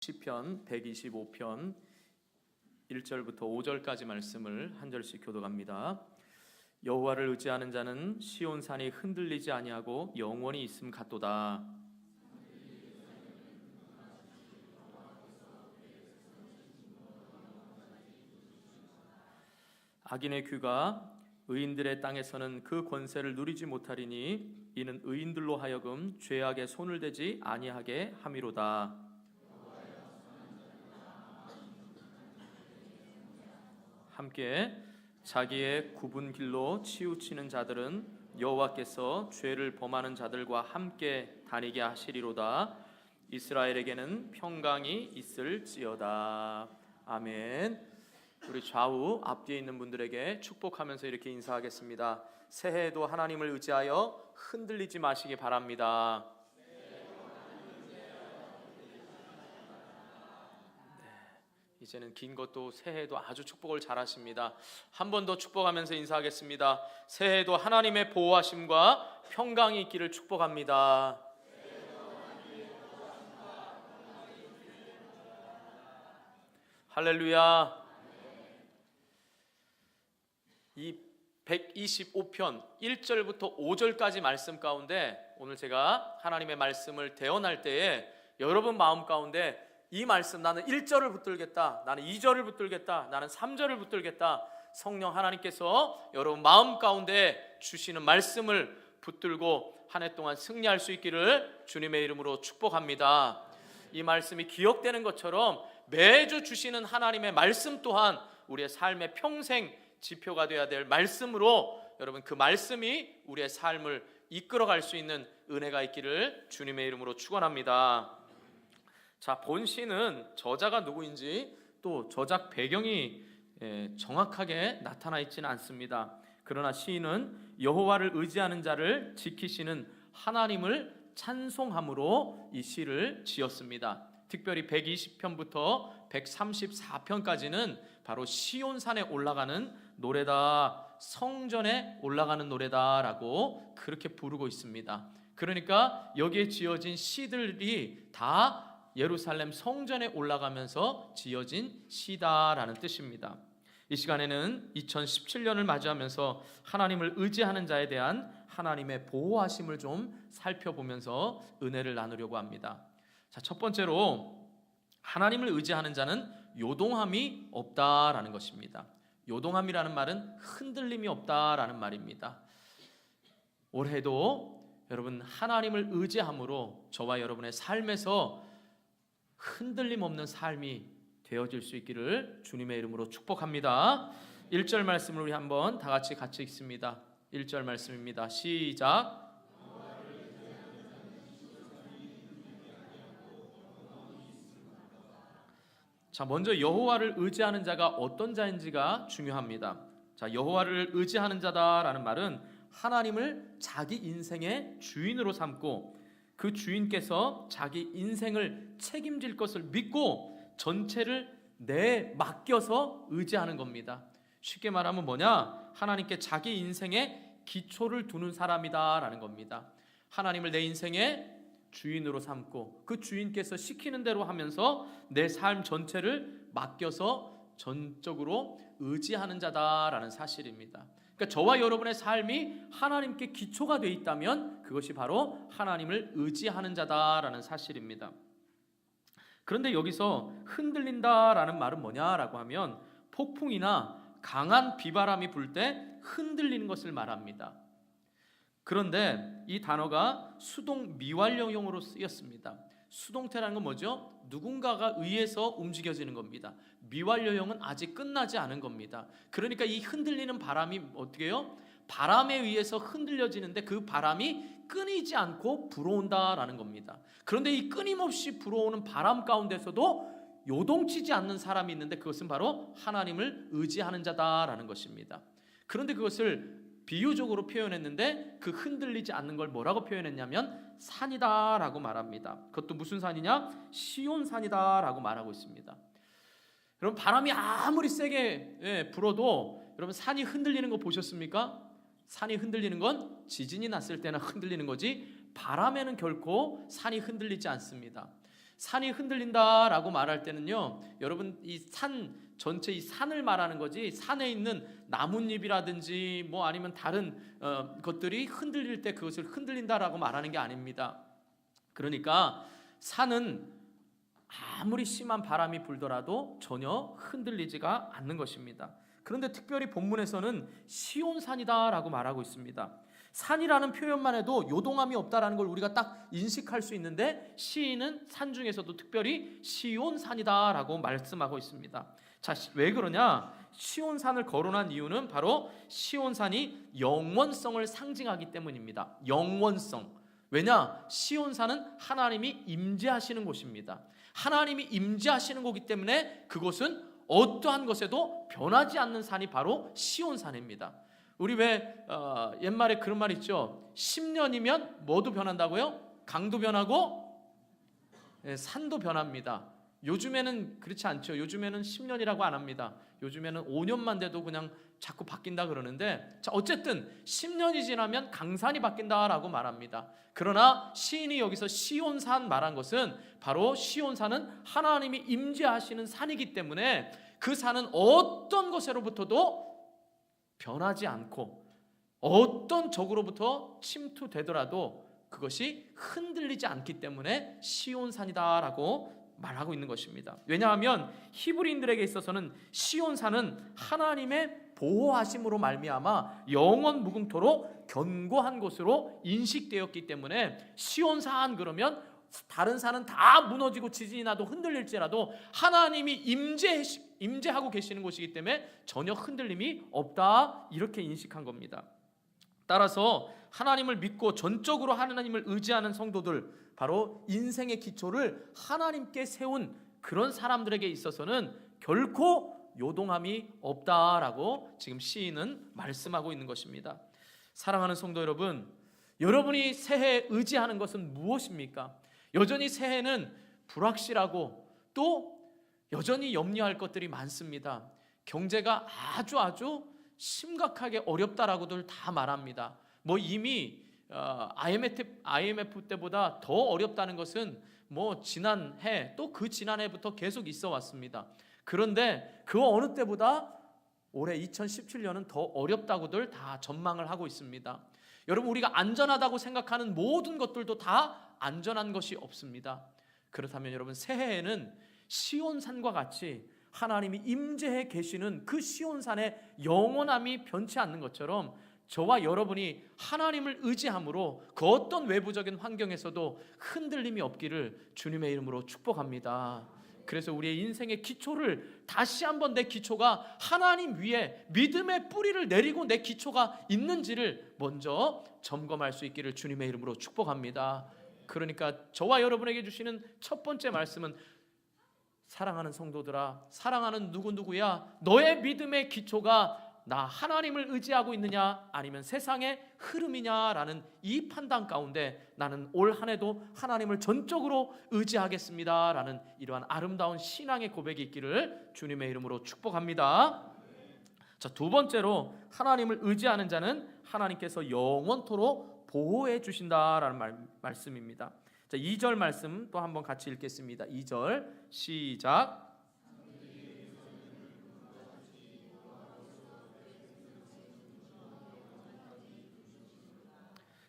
시편 125편 1절부터 5절까지 말씀을 한 절씩 교독합니다. 여호와를 의지하는 자는 시온산이 흔들리지 아니하고 영원히 있음 같도다. 악인의 귀가 의인들의 땅에서는 그 권세를 누리지 못하리니 이는 의인들로 하여금 죄악에 손을 대지 아니하게 함이로다. 함께 자기의 굽은 길로 치우치는 자들은 여호와께서 죄를 범하는 자들과 함께 다니게 하시리로다. 이스라엘에게는 평강이 있을지어다. 아멘. 우리 좌우 앞뒤에 있는 분들에게 축복하면서 이렇게 인사하겠습니다. 새해에도 하나님을 의지하여 흔들리지 마시기 바랍니다. 이제는 긴 것도 새해에도 아주 축복을 잘하십니다. 한 번 더 축복하면서 인사하겠습니다. 새해에도 하나님의 보호하심과 평강이 있기를 축복합니다. 할렐루야. 이 125편 1절부터 5절까지 말씀 가운데 오늘 제가 하나님의 말씀을 대언할 때에 여러분 마음 가운데 이 말씀, 나는 1절을 붙들겠다, 나는 2절을 붙들겠다, 나는 3절을 붙들겠다, 성령 하나님께서 여러분 마음 가운데 주시는 말씀을 붙들고 한 해 동안 승리할 수 있기를 주님의 이름으로 축복합니다. 이 말씀이 기억되는 것처럼 매주 주시는 하나님의 말씀 또한 우리의 삶의 평생 지표가 되어야 될 말씀으로 여러분 그 말씀이 우리의 삶을 이끌어갈 수 있는 은혜가 있기를 주님의 이름으로 축원합니다. 자, 본시는 저자가 누구인지 또 저작 배경이 정확하게 나타나 있지는 않습니다. 그러나 시인은 여호와를 의지하는 자를 지키시는 하나님을 찬송함으로 이 시를 지었습니다. 특별히 120편부터 134편까지는 바로 시온산에 올라가는 노래다, 성전에 올라가는 노래다라고 그렇게 부르고 있습니다. 그러니까 여기에 지어진 시들이 다 예루살렘 성전에 올라가면서 지어진 시다라는 뜻입니다. 이 시간에는 2017년을 맞이하면서 하나님을 의지하는 자에 대한 하나님의 보호하심을 좀 살펴보면서 은혜를 나누려고 합니다. 자, 첫 번째로 하나님을 의지하는 자는 요동함이 없다라는 것입니다. 요동함이라는 말은 흔들림이 없다라는 말입니다. 올해도 여러분 하나님을 의지함으로 저와 여러분의 삶에서 흔들림 없는 삶이 되어질 수 있기를 주님의 이름으로 축복합니다. 1절 말씀을 우리 한번 다 같이 읽습니다. 1절 말씀입니다. 시작. 자, 먼저 여호와를 의지하는 자가 어떤 자인지가 중요합니다. 자, 여호와를 의지하는 자다라는 말은 하나님을 자기 인생의 주인으로 삼고 그 주인께서 자기 인생을 책임질 것을 믿고 전체를 맡겨서 의지하는 겁니다. 쉽게 말하면 뭐냐? 하나님께 자기 인생의 기초를 두는 사람이다라는 겁니다. 하나님을 내 인생의 주인으로 삼고 그 주인께서 시키는 대로 하면서 내 삶 전체를 맡겨서 전적으로 의지하는 자다라는 사실입니다. 그러니까 저와 여러분의 삶이 하나님께 기초가 되어 있다면 그것이 바로 하나님을 의지하는 자다라는 사실입니다. 그런데 여기서 흔들린다라는 말은 뭐냐라고 하면 폭풍이나 강한 비바람이 불 때 흔들리는 것을 말합니다. 그런데 이 단어가 수동 미완료형으로 쓰였습니다. 수동태라는 건 뭐죠? 누군가가 의해서 움직여지는 겁니다. 미완료형은 아직 끝나지 않은 겁니다. 그러니까 이 흔들리는 바람이 어떻게 해요? 바람에 의해서 흔들려지는데 그 바람이 끊이지 않고 불어온다라는 겁니다. 그런데 이 끊임없이 불어오는 바람 가운데서도 요동치지 않는 사람이 있는데 그것은 바로 하나님을 의지하는 자다라는 것입니다. 그런데 그것을 비유적으로 표현했는데 그 흔들리지 않는 걸 뭐라고 표현했냐면 산이다라고 말합니다. 그것도 무슨 산이냐? 시온산이다라고 말하고 있습니다. 여러분 바람이 아무리 세게 불어도 여러분 산이 흔들리는 거 보셨습니까? 산이 흔들리는 건 지진이 났을 때나 흔들리는 거지 바람에는 결코 산이 흔들리지 않습니다. 산이 흔들린다라고 말할 때는요, 여러분 이 산 전체 이 산을 말하는 거지 산에 있는 나뭇잎이라든지 뭐 아니면 다른 것들이 흔들릴 때 그것을 흔들린다라고 말하는 게 아닙니다. 그러니까 산은 아무리 심한 바람이 불더라도 전혀 흔들리지가 않는 것입니다. 그런데 특별히 본문에서는 시온산이다라고 말하고 있습니다. 산이라는 표현만 해도 요동함이 없다라는 걸 우리가 딱 인식할 수 있는데 시인은 산 중에서도 특별히 시온산이다라고 말씀하고 있습니다. 자, 왜 그러냐? 시온산을 거론한 이유는 바로 시온산이 영원성을 상징하기 때문입니다. 영원성. 왜냐? 시온산은 하나님이 임재하시는 곳입니다. 하나님이 임재하시는 곳이기 때문에 그곳은 어떠한 것에도 변하지 않는 산이 바로 시온산입니다. 우리 왜 옛말에 그런 말 있죠? 10년이면 뭐도 변한다고요? 강도 변하고 산도 변합니다. 요즘에는 그렇지 않죠. 요즘에는 10년이라고 안 합니다. 요즘에는 5년만 돼도 그냥 자꾸 바뀐다 그러는데, 자 어쨌든 10년이 지나면 강산이 바뀐다라고 말합니다. 그러나 시인이 여기서 시온산 말한 것은 바로 시온산은 하나님이 임재하시는 산이기 때문에 그 산은 어떤 것으로부터도 변하지 않고 어떤 적으로부터 침투되더라도 그것이 흔들리지 않기 때문에 시온산이다라고 말하고 있는 것입니다. 왜냐하면 히브리인들에게 있어서는 시온산은 하나님의 보호하심으로 말미암아 영원 무궁토록 견고한 곳으로 인식되었기 때문에 시온산 그러면 다른 산은 다 무너지고 지진이 나도 흔들릴지라도 하나님이 임재하고 계시는 곳이기 때문에 전혀 흔들림이 없다, 이렇게 인식한 겁니다. 따라서 하나님을 믿고 전적으로 하나님을 의지하는 성도들, 바로 인생의 기초를 하나님께 세운 그런 사람들에게 있어서는 결코 요동함이 없다라고 지금 시인은 말씀하고 있는 것입니다. 사랑하는 성도 여러분, 여러분이 새해에 의지하는 것은 무엇입니까? 여전히 새해는 불확실하고 또 여전히 염려할 것들이 많습니다. 경제가 아주 심각하게 어렵다라고들 다 말합니다. 뭐 이미 IMF 때보다 더 어렵다는 것은 뭐 지난해 또 그 지난해부터 계속 있어 왔습니다. 그런데 그 어느 때보다 올해 2017년은 더 어렵다고들 다 전망을 하고 있습니다. 여러분, 우리가 안전하다고 생각하는 모든 것들도 다 안전한 것이 없습니다. 그렇다면 여러분, 새해에는 시온산과 같이 하나님이 임재해 계시는 그 시온산의 영원함이 변치 않는 것처럼 저와 여러분이 하나님을 의지함으로 그 어떤 외부적인 환경에서도 흔들림이 없기를 주님의 이름으로 축복합니다. 그래서 우리의 인생의 기초를 다시 한번 내 기초가 하나님 위에 믿음의 뿌리를 내리고 내 기초가 있는지를 먼저 점검할 수 있기를 주님의 이름으로 축복합니다. 그러니까 저와 여러분에게 주시는 첫 번째 말씀은, 사랑하는 성도들아, 사랑하는 누구누구야, 너의 믿음의 기초가 나 하나님을 의지하고 있느냐 아니면 세상의 흐름이냐라는 이 판단 가운데 나는 올 한 해도 하나님을 전적으로 의지하겠습니다라는 이러한 아름다운 신앙의 고백이 있기를 주님의 이름으로 축복합니다. 자, 두 번째로 하나님을 의지하는 자는 하나님께서 영원토록 보호해 주신다라는 말씀입니다. 자, 2절 말씀 또 한번 같이 읽겠습니다. 2절 시작.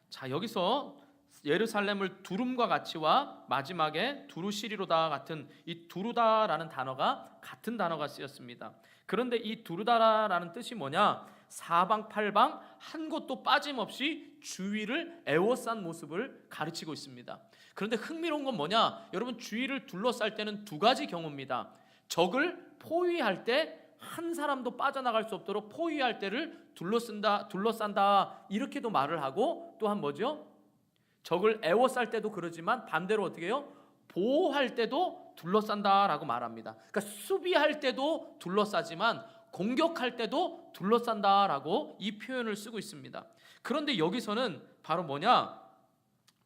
자, 여기서 예루살렘을 두름과 같이와 마지막에 두루시리로다 같은 이 두루다라는 단어가 같은 단어가 쓰였습니다. 그런데 이 두루다라는 뜻이 뭐냐? 사방팔방 한 곳도 빠짐없이 주위를 에워싼 모습을 가르치고 있습니다. 그런데 흥미로운 건 뭐냐? 여러분, 주위를 둘러쌀 때는 두 가지 경우입니다. 적을 포위할 때 한 사람도 빠져나갈 수 없도록 포위할 때를 둘러싼다 이렇게도 말을 하고, 또한 뭐죠? 적을 에워쌀 때도 그러지만 반대로 어떻게 해요? 보호할 때도 둘러싼다라고 말합니다. 그러니까 수비할 때도 둘러싸지만 공격할 때도 둘러싼다라고 이 표현을 쓰고 있습니다. 그런데 여기서는 바로 뭐냐?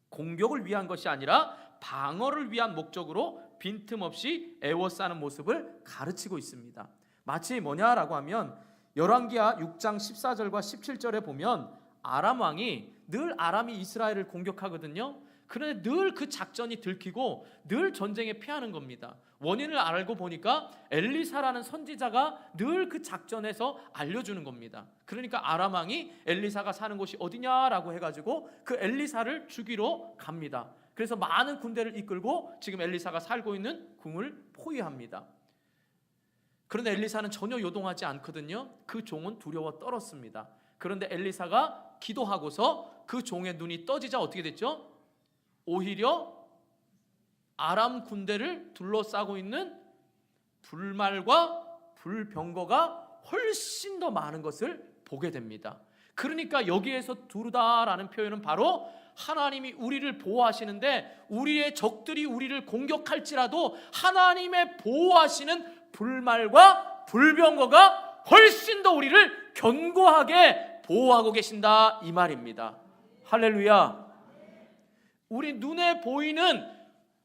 공격을 위한 것이 아니라 방어를 위한 목적으로 빈틈없이 에워싸는 모습을 가르치고 있습니다. 마치 뭐냐라고 하면 열왕기하 6장 14절과 17절에 보면 아람 왕이 늘 아람이 이스라엘을 공격하거든요. 그런데 늘 그 작전이 들키고 늘 전쟁에 패하는 겁니다. 원인을 알고 보니까 엘리사라는 선지자가 늘 그 작전에서 알려주는 겁니다. 그러니까 아람 왕이 엘리사가 사는 곳이 어디냐라고 해가지고 그 엘리사를 죽이러 갑니다. 그래서 많은 군대를 이끌고 지금 엘리사가 살고 있는 궁을 포위합니다. 그런데 엘리사는 전혀 요동하지 않거든요. 그 종은 두려워 떨었습니다. 그런데 엘리사가 기도하고서 그 종의 눈이 떠지자 어떻게 됐죠? 오히려 아람 군대를 둘러싸고 있는 불말과 불병거가 훨씬 더 많은 것을 보게 됩니다. 그러니까 여기에서 두르다라는 표현은 바로 하나님이 우리를 보호하시는데 우리의 적들이 우리를 공격할지라도 하나님의 보호하시는 불말과 불병거가 훨씬 더 우리를 견고하게 보호하고 계신다 이 말입니다. 할렐루야. 우리 눈에 보이는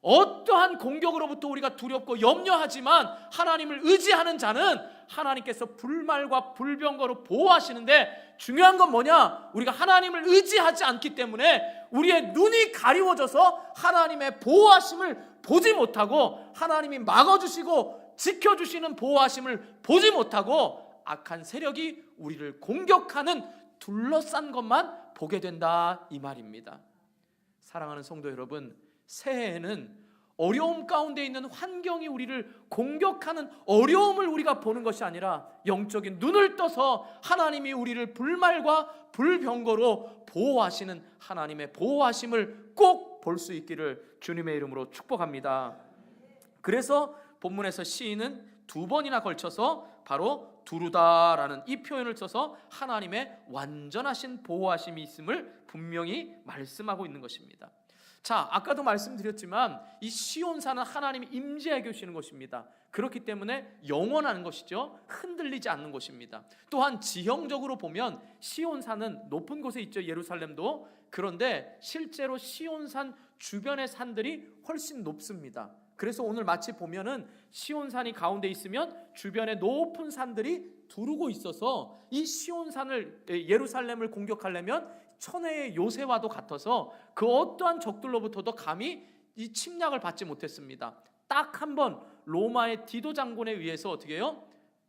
어떠한 공격으로부터 우리가 두렵고 염려하지만 하나님을 의지하는 자는 하나님께서 불말과 불병거로 보호하시는데 중요한 건 뭐냐? 우리가 하나님을 의지하지 않기 때문에 우리의 눈이 가리워져서 하나님의 보호하심을 보지 못하고 하나님이 막아주시고 지켜주시는 보호하심을 보지 못하고 악한 세력이 우리를 공격하는 둘러싼 것만 보게 된다 이 말입니다. 사랑하는 성도 여러분, 새해에는 어려움 가운데 있는 환경이 우리를 공격하는 어려움을 우리가 보는 것이 아니라 영적인 눈을 떠서 하나님이 우리를 불말과 불병거로 보호하시는 하나님의 보호하심을 꼭 볼 수 있기를 주님의 이름으로 축복합니다. 그래서 본문에서 시인은 두 번이나 걸쳐서 바로 두루다라는 이 표현을 써서 하나님의 완전하신 보호하심이 있음을 분명히 말씀하고 있는 것입니다. 자, 아까도 말씀드렸지만 이 시온산은 하나님이 임재해 계시는 것입니다. 그렇기 때문에 영원한 것이죠. 흔들리지 않는 것입니다. 또한 지형적으로 보면 시온산은 높은 곳에 있죠. 예루살렘도. 그런데 실제로 시온산 주변의 산들이 훨씬 높습니다. 그래서 오늘 마치 보면은 시온산이 가운데 있으면 주변에 높은 산들이 두르고 있어서 이 시온산을 예루살렘을 공격하려면 천혜의 요새와도 같아서 그 어떠한 적들로부터도 감히 이 침략을 받지 못했습니다. 딱 한 번 로마의 디도 장군에 의해서 어떻게 해요?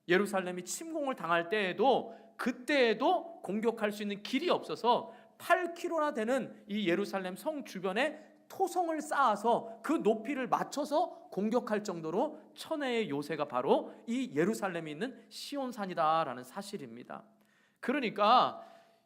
예루살렘이 침공을 당할 때에도 그때에도 공격할 수 있는 길이 없어서 8km나 되는 이 예루살렘 성 주변에 토성을 쌓아서 그 높이를 맞춰서 공격할 정도로 천혜의 요새가 바로 이 예루살렘에 있는 시온산이다라는 사실입니다. 그러니까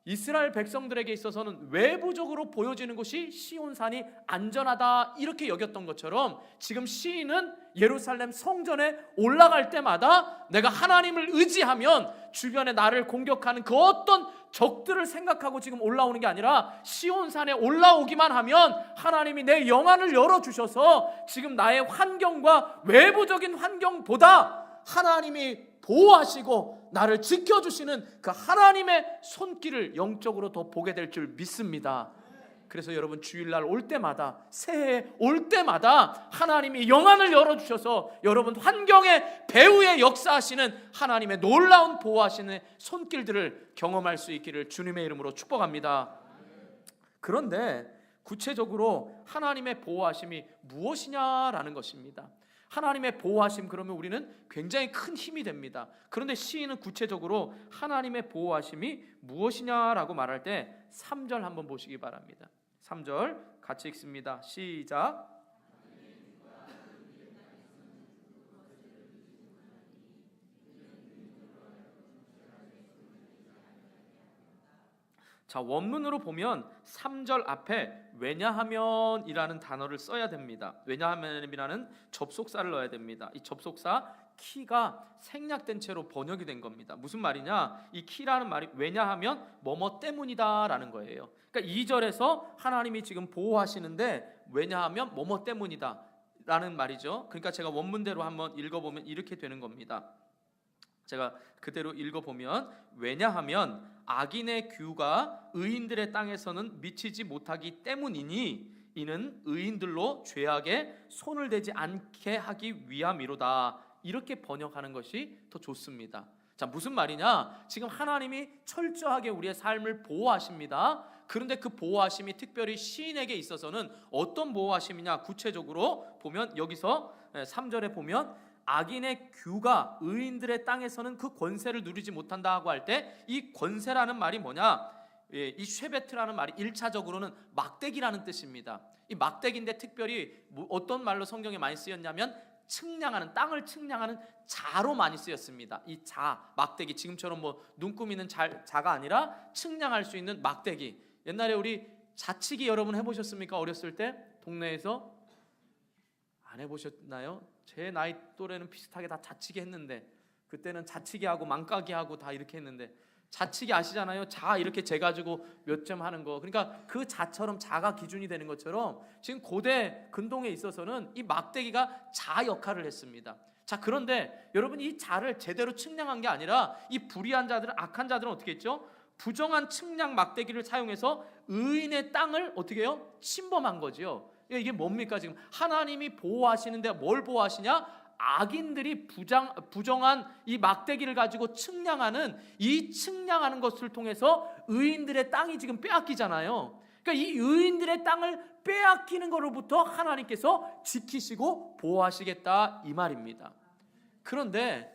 이스라엘 백성들에게 있어서는 외부적으로 보여지는 것이 시온산이 안전하다 이렇게 여겼던 것처럼 지금 시인은 예루살렘 성전에 올라갈 때마다 내가 하나님을 의지하면 주변에 나를 공격하는 그 어떤 적들을 생각하고 지금 올라오는 게 아니라 시온산에 올라오기만 하면 하나님이 내 영안을 열어주셔서 지금 나의 환경과 외부적인 환경보다 하나님이 보호하시고 나를 지켜주시는 그 하나님의 손길을 영적으로 더 보게 될 줄 믿습니다. 그래서 여러분 주일날 올 때마다 새해 올 때마다 하나님이 영안을 열어주셔서 여러분 환경의 배후에 역사하시는 하나님의 놀라운 보호하시는 손길들을 경험할 수 있기를 주님의 이름으로 축복합니다. 그런데 구체적으로 하나님의 보호하심이 무엇이냐라는 것입니다. 하나님의 보호하심 그러면 우리는 굉장히 큰 힘이 됩니다. 그런데 시인은 구체적으로 하나님의 보호하심이 무엇이냐라고 말할 때 3절 한번 보시기 바랍니다. 3절 같이 읽습니다. 시작. 자, 원문으로 보면 3절 앞에 왜냐하면 이라는 단어를 써야 됩니다. 왜냐하면이라는 접속사를 넣어야 됩니다. 이 접속사 키가 생략된 채로 번역이 된 겁니다. 무슨 말이냐? 이 키라는 말이 왜냐하면 뭐뭐 때문이다 라는 거예요. 그러니까 2절에서 하나님이 지금 보호하시는데 왜냐하면 뭐뭐 때문이다 라는 말이죠. 그러니까 제가 원문대로 한번 읽어보면 이렇게 되는 겁니다. 제가 그대로 읽어보면 왜냐하면 악인의 규가 의인들의 땅에서는 미치지 못하기 때문이니 이는 의인들로 죄악에 손을 대지 않게 하기 위함이로다. 이렇게 번역하는 것이 더 좋습니다. 자, 무슨 말이냐? 지금 하나님이 철저하게 우리의 삶을 보호하십니다. 그런데 그 보호하심이 특별히 시인에게 있어서는 어떤 보호하심이냐? 구체적으로 보면 여기서 3절에 보면 악인의 규가 의인들의 땅에서는 그 권세를 누리지 못한다 하고 할 때 이 권세라는 말이 뭐냐? 이 쉐베트라는 말이 1차적으로는 막대기라는 뜻입니다. 이 막대기인데 특별히 어떤 말로 성경에 많이 쓰였냐면 측량하는, 땅을 측량하는 자로 많이 쓰였습니다. 이 자, 막대기, 지금처럼 뭐 눈 꾸미는 자가 아니라 측량할 수 있는 막대기. 옛날에 우리 자치기 여러분 해보셨습니까? 어렸을 때 동네에서 안 해보셨나요? 제 나이 또래는 비슷하게 다 자치기 했는데, 그때는 자치기 하고 망까기 하고 다 이렇게 했는데, 자치기 아시잖아요. 자 이렇게 재가지고 몇 점 하는 거. 그러니까 그 자처럼 자가 기준이 되는 것처럼 지금 고대 근동에 있어서는 이 막대기가 자 역할을 했습니다. 자, 그런데 여러분, 이 자를 제대로 측량한 게 아니라 이 불의한 자들은, 악한 자들은 어떻게 했죠? 부정한 측량 막대기를 사용해서 의인의 땅을 어떻게 해요? 침범한 거지요. 이게 뭡니까? 지금 하나님이 보호하시는데 뭘 보호하시냐? 악인들이 부정한 이 막대기를 가지고 측량하는, 이 측량하는 것을 통해서 의인들의 땅이 지금 빼앗기잖아요. 그러니까 이 의인들의 땅을 빼앗기는 것로부터 하나님께서 지키시고 보호하시겠다, 이 말입니다. 그런데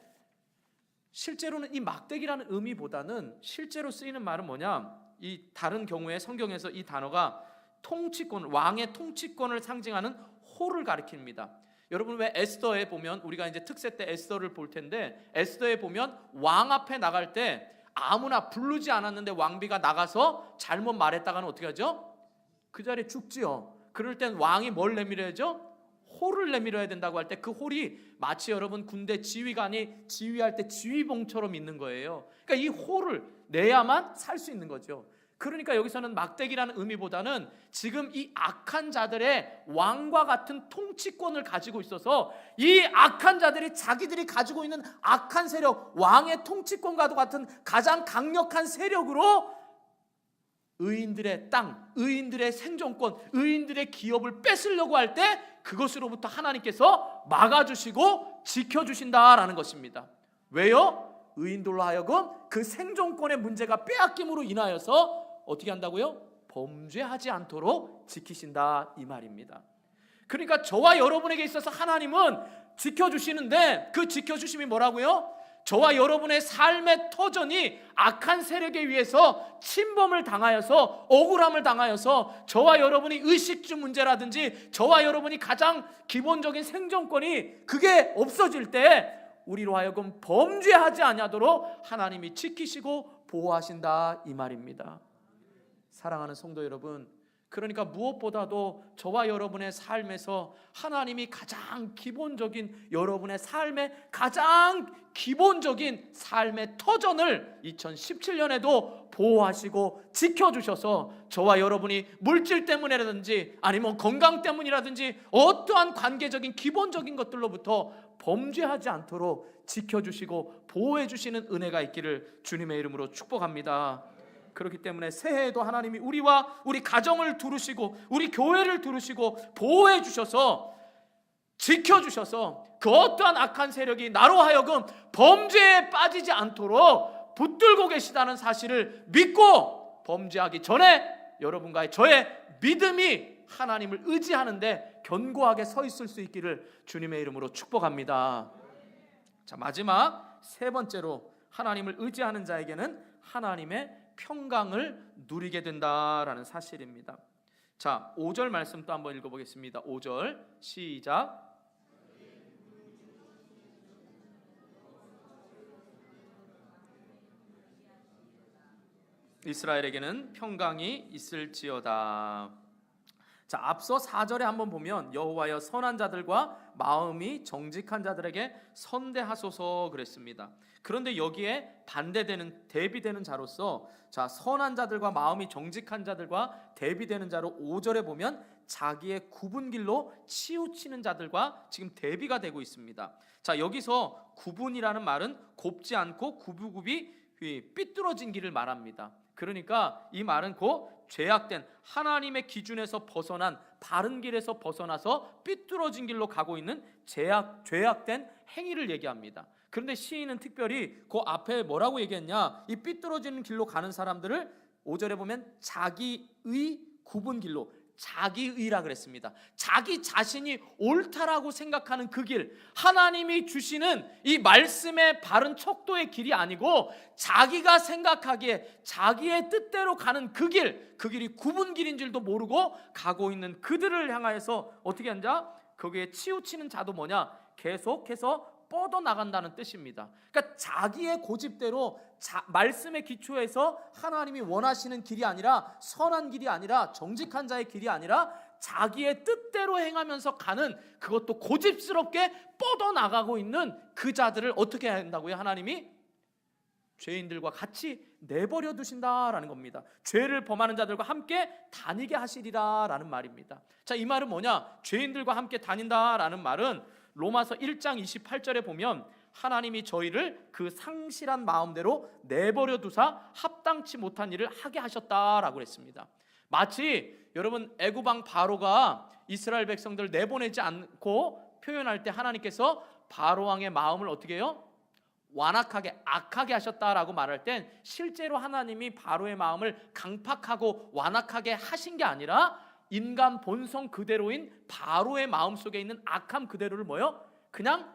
실제로는 이 막대기라는 의미보다는 실제로 쓰이는 말은 뭐냐? 이 다른 경우에 성경에서 이 단어가 통치권, 왕의 통치권을 상징하는 호를 가리킵니다. 여러분, 왜 에스더에 보면, 우리가 이제 특세 때 에스더를 볼 텐데, 에스더에 보면 왕 앞에 나갈 때 아무나 부르지 않았는데 왕비가 나가서 잘못 말했다가는 어떻게 하죠? 그 자리에 죽지요. 그럴 땐 왕이 뭘 내밀어야죠? 홀을 내밀어야 된다고 할 때 그 홀이 마치 여러분 군대 지휘관이 지휘할 때 지휘봉처럼 있는 거예요. 그러니까 이 홀을 내야만 살 수 있는 거죠. 그러니까 여기서는 막대기라는 의미보다는 지금 이 악한 자들의 왕과 같은 통치권을 가지고 있어서 이 악한 자들이 자기들이 가지고 있는 악한 세력, 왕의 통치권과도 같은 가장 강력한 세력으로 의인들의 땅, 의인들의 생존권, 의인들의 기업을 뺏으려고 할 때 그것으로부터 하나님께서 막아주시고 지켜주신다라는 것입니다. 왜요? 의인들로 하여금 그 생존권의 문제가 빼앗김으로 인하여서 어떻게 한다고요? 범죄하지 않도록 지키신다, 이 말입니다. 그러니까 저와 여러분에게 있어서 하나님은 지켜주시는데 그 지켜주심이 뭐라고요? 저와 여러분의 삶의 터전이 악한 세력에 의해서 침범을 당하여서, 억울함을 당하여서 저와 여러분이 의식주 문제라든지 저와 여러분이 가장 기본적인 생존권이 그게 없어질 때 우리로 하여금 범죄하지 아니하도록 하나님이 지키시고 보호하신다, 이 말입니다. 사랑하는 성도 여러분, 그러니까 무엇보다도 저와 여러분의 삶에서 하나님이 가장 기본적인, 여러분의 삶의 가장 기본적인 삶의 터전을 2017년에도 보호하시고 지켜주셔서 저와 여러분이 물질 때문이라든지 아니면 건강 때문이라든지 어떠한 관계적인 기본적인 것들로부터 범죄하지 않도록 지켜주시고 보호해주시는 은혜가 있기를 주님의 이름으로 축복합니다. 그렇기 때문에 새해에도 하나님이 우리와 우리 가정을 두르시고 우리 교회를 두르시고 보호해 주셔서 지켜주셔서 그 어떠한 악한 세력이 나로 하여금 범죄에 빠지지 않도록 붙들고 계시다는 사실을 믿고 범죄하기 전에 여러분과의 저의 믿음이 하나님을 의지하는데 견고하게 서 있을 수 있기를 주님의 이름으로 축복합니다. 자, 마지막 세 번째로 하나님을 의지하는 자에게는 하나님의 평강을 누리게 된다라는 사실입니다. 자, 5절 말씀 또 한번 읽어보겠습니다. 5절 시작. 이스라엘에게는 평강이 있을지어다. 자, 앞서 4절에 한번 보면 여호와여 선한 자들과 마음이 정직한 자들에게 선대하소서 그랬습니다. 그런데 여기에 반대되는, 대비되는 자로서, 자, 선한 자들과 마음이 정직한 자들과 대비되는 자로 5절에 보면 자기의 굽은 길로 치우치는 자들과 지금 대비가 되고 있습니다. 자, 여기서 굽은이라는 말은 곱지 않고 구부굽이 삐뚤어진 길을 말합니다. 그러니까 이 말은 곧 죄악된, 하나님의 기준에서 벗어난 바른 길에서 벗어나서 삐뚤어진 길로 가고 있는 죄악된 행위를 얘기합니다. 그런데 시인은 특별히 그 앞에 뭐라고 얘기했냐? 이 삐뚤어지는 길로 가는 사람들을 5절에 보면 자기의 굽은 길로, 자기의라 그랬습니다. 자기 자신이 옳다라고 생각하는 그 길, 하나님이 주시는 이 말씀의 바른 척도의 길이 아니고 자기가 생각하기에 자기의 뜻대로 가는 그 길이 굽은 길인 줄도 모르고 가고 있는 그들을 향하여서 어떻게 한다? 거기에 치우치는 자도 뭐냐? 계속해서 뻗어나간다는 뜻입니다. 그러니까 자기의 고집대로 말씀의 기초에서 하나님이 원하시는 길이 아니라, 선한 길이 아니라, 정직한 자의 길이 아니라 자기의 뜻대로 행하면서 가는, 그것도 고집스럽게 뻗어나가고 있는 그 자들을 어떻게 한다고요? 하나님이 죄인들과 같이 내버려 두신다라는 겁니다. 죄를 범하는 자들과 함께 다니게 하시리라 라는 말입니다. 자, 이 말은 뭐냐? 죄인들과 함께 다닌다라는 말은 로마서 1장 28절에 보면 하나님이 저희를 그 상실한 마음대로 내버려 두사 합당치 못한 일을 하게 하셨다라고 했습니다. 마치 여러분 애굽 왕 바로가 이스라엘 백성들을 내보내지 않고 표현할 때 하나님께서 바로 왕의 마음을 어떻게 해요? 완악하게, 악하게 하셨다라고 말할 땐 실제로 하나님이 바로의 마음을 강팍하고 완악하게 하신 게 아니라 인간 본성 그대로인 바로의 마음속에 있는 악함 그대로를 뭐요? 그냥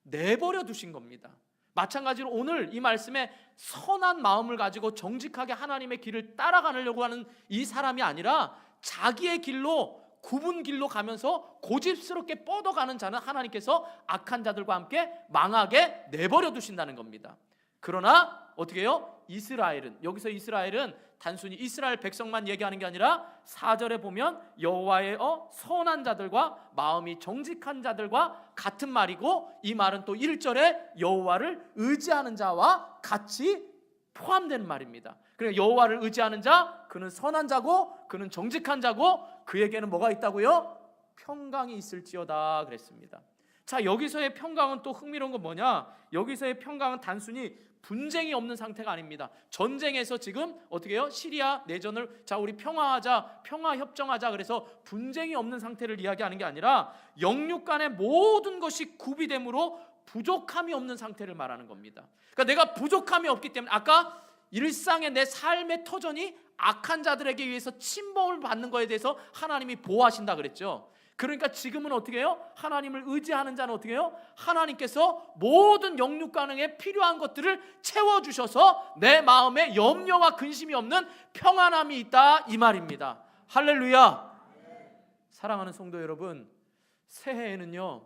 내버려 두신 겁니다. 마찬가지로 오늘 이 말씀에 선한 마음을 가지고 정직하게 하나님의 길을 따라가려고 하는 이 사람이 아니라 자기의 길로, 굽은 길로 가면서 고집스럽게 뻗어가는 자는 하나님께서 악한 자들과 함께 망하게 내버려 두신다는 겁니다. 그러나 어떻게 해요? 이스라엘은, 여기서 이스라엘은 단순히 이스라엘 백성만 얘기하는 게 아니라 4절에 보면 여호와의 선한 자들과 마음이 정직한 자들과 같은 말이고, 이 말은 또 1절에 여호와를 의지하는 자와 같이 포함되는 말입니다. 그러니까 여호와를 의지하는 자, 그는 선한 자고 그는 정직한 자고 그에게는 뭐가 있다고요? 평강이 있을지어다 그랬습니다. 자, 여기서의 평강은 또 흥미로운 건 뭐냐? 여기서의 평강은 단순히 분쟁이 없는 상태가 아닙니다. 전쟁에서 지금 어떻게 해요? 시리아 내전을 자 우리 평화하자, 평화 협정하자 그래서 분쟁이 없는 상태를 이야기하는 게 아니라 영육 간의 모든 것이 구비됨으로 부족함이 없는 상태를 말하는 겁니다. 그러니까 내가 부족함이 없기 때문에, 아까 일상의 내 삶의 터전이 악한 자들에게 의해서 침범을 받는 것에 대해서 하나님이 보호하신다 그랬죠. 그러니까 지금은 어떻게 해요? 하나님을 의지하는 자는 어떻게 해요? 하나님께서 모든 영육 가능에 필요한 것들을 채워주셔서 내 마음에 염려와 근심이 없는 평안함이 있다, 이 말입니다. 할렐루야. 사랑하는 성도 여러분, 새해에는요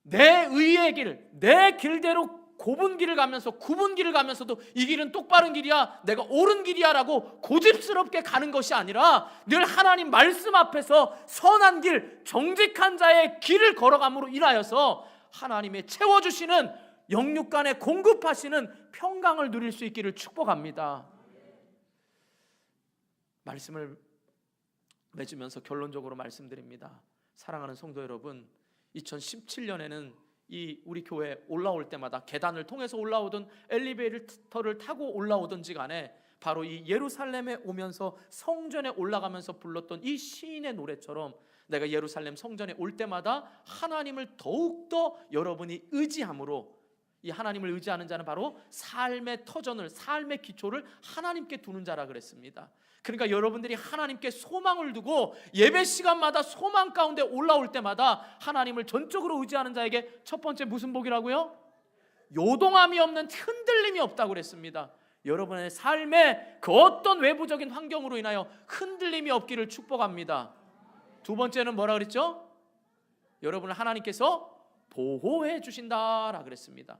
내 의의 길, 내 길대로 굽은 길을 가면서도 이 길은 똑바른 길이야, 내가 옳은 길이야 라고 고집스럽게 가는 것이 아니라 늘 하나님 말씀 앞에서 선한 길, 정직한 자의 길을 걸어감으로 인하여서 하나님의 채워주시는 영육 간에 공급하시는 평강을 누릴 수 있기를 축복합니다. 말씀을 맺으면서 결론적으로 말씀드립니다. 사랑하는 성도 여러분, 2017년에는 이 우리 교회 올라올 때마다 계단을 통해서 올라오든 엘리베이터를 타고 올라오든지 간에 바로 이 예루살렘에 오면서 성전에 올라가면서 불렀던 이 시인의 노래처럼 내가 예루살렘 성전에 올 때마다 하나님을 더욱더 여러분이 의지함으로, 이 하나님을 의지하는 자는 바로 삶의 터전을, 삶의 기초를 하나님께 두는 자라 그랬습니다. 그러니까 여러분들이 하나님께 소망을 두고 예배 시간마다 소망 가운데 올라올 때마다 하나님을 전적으로 의지하는 자에게 첫 번째 무슨 복이라고요? 요동함이 없는, 흔들림이 없다고 그랬습니다. 여러분의 삶에 그 어떤 외부적인 환경으로 인하여 흔들림이 없기를 축복합니다. 두 번째는 뭐라 그랬죠? 여러분을 하나님께서 보호해 주신다라 그랬습니다.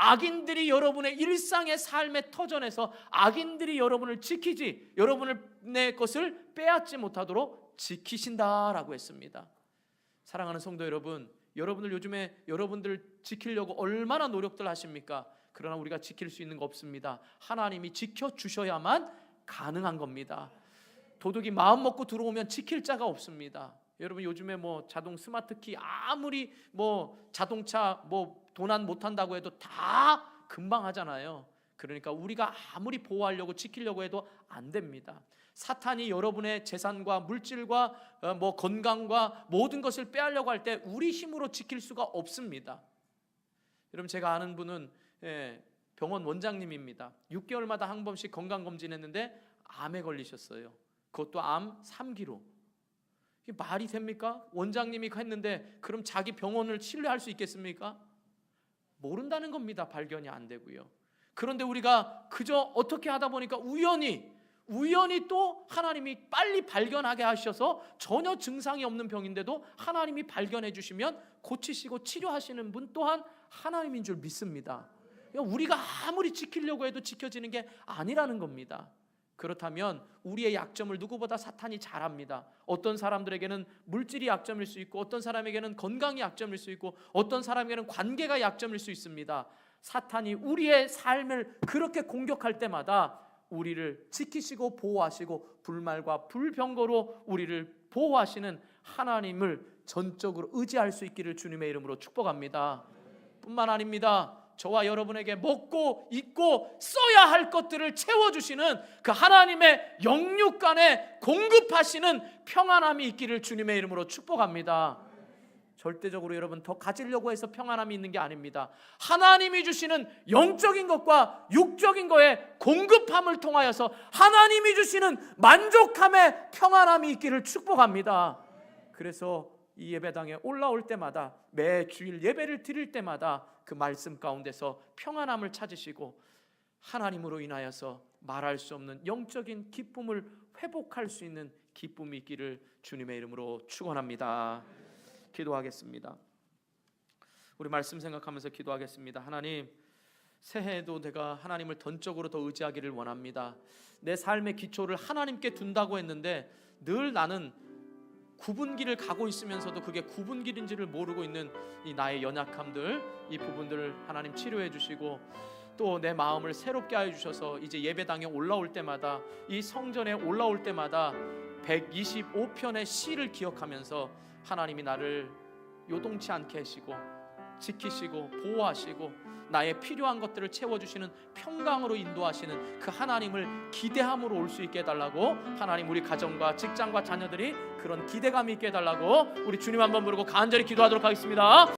악인들이 여러분의 일상의 삶의 터전에서 악인들이 여러분을 지키지, 여러분의 것을 빼앗지 못하도록 지키신다라고 했습니다. 사랑하는 성도 여러분, 여러분들 요즘에 여러분들 지키려고 얼마나 노력들 하십니까? 그러나 우리가 지킬 수 있는 거 없습니다. 하나님이 지켜주셔야만 가능한 겁니다. 도둑이 마음 먹고 들어오면 지킬 자가 없습니다. 여러분 요즘에 뭐 자동 스마트키 아무리 뭐 자동차 뭐 도난 못한다고 해도 다 금방 하잖아요. 그러니까 우리가 아무리 보호하려고 지키려고 해도 안 됩니다. 사탄이 여러분의 재산과 물질과 뭐 건강과 모든 것을 빼앗려고 할 때 우리 힘으로 지킬 수가 없습니다. 여러분, 제가 아는 분은 병원 원장님입니다. 6개월마다 한 번씩 건강검진했는데 암에 걸리셨어요. 그것도 암 3기로. 이게 말이 됩니까? 원장님이 했는데 그럼 자기 병원을 신뢰할 수 있겠습니까? 모른다는 겁니다. 발견이 안 되고요. 그런데 우리가 그저 어떻게 하다 보니까 우연히 또 하나님이 빨리 발견하게 하셔서 전혀 증상이 없는 병인데도 하나님이 발견해 주시면 고치시고 치료하시는 분 또한 하나님인 줄 믿습니다. 우리가 아무리 지키려고 해도 지켜지는 게 아니라는 겁니다. 그렇다면 우리의 약점을 누구보다 사탄이 잘 압니다. 어떤 사람들에게는 물질이 약점일 수 있고, 어떤 사람에게는 건강이 약점일 수 있고, 어떤 사람에게는 관계가 약점일 수 있습니다. 사탄이 우리의 삶을 그렇게 공격할 때마다 우리를 지키시고 보호하시고 불말과 불병거로 우리를 보호하시는 하나님을 전적으로 의지할 수 있기를 주님의 이름으로 축복합니다. 뿐만 아닙니다. 저와 여러분에게 먹고 입고 써야 할 것들을 채워주시는 그 하나님의 영육간에 공급하시는 평안함이 있기를 주님의 이름으로 축복합니다. 절대적으로 여러분 더 가지려고 해서 평안함이 있는 게 아닙니다. 하나님이 주시는 영적인 것과 육적인 것의 공급함을 통하여서 하나님이 주시는 만족함의 평안함이 있기를 축복합니다. 그래서 이 예배당에 올라올 때마다, 매 주일 예배를 드릴 때마다 그 말씀 가운데서 평안함을 찾으시고 하나님으로 인하여서 말할 수 없는 영적인 기쁨을 회복할 수 있는 기쁨이 있기를 주님의 이름으로 축원합니다. 기도하겠습니다. 우리 말씀 생각하면서 기도하겠습니다. 하나님, 새해에도 내가 하나님을 던적으로 더 의지하기를 원합니다. 내 삶의 기초를 하나님께 둔다고 했는데 늘 나는 구분길을 가고 있으면서도 그게 구분길인지를 모르고 있는 이 나의 연약함들, 이 부분들을 하나님 치료해 주시고 또 내 마음을 새롭게 하여 주셔서 이제 예배당에 올라올 때마다, 이 성전에 올라올 때마다 125편의 시를 기억하면서 하나님이 나를 요동치 않게 하시고 지키시고 보호하시고 나의 필요한 것들을 채워주시는 평강으로 인도하시는 그 하나님을 기대함으로 올 수 있게 해달라고, 하나님 우리 가정과 직장과 자녀들이 그런 기대감이 있게 해달라고 우리 주님 한번 부르고 간절히 기도하도록 하겠습니다.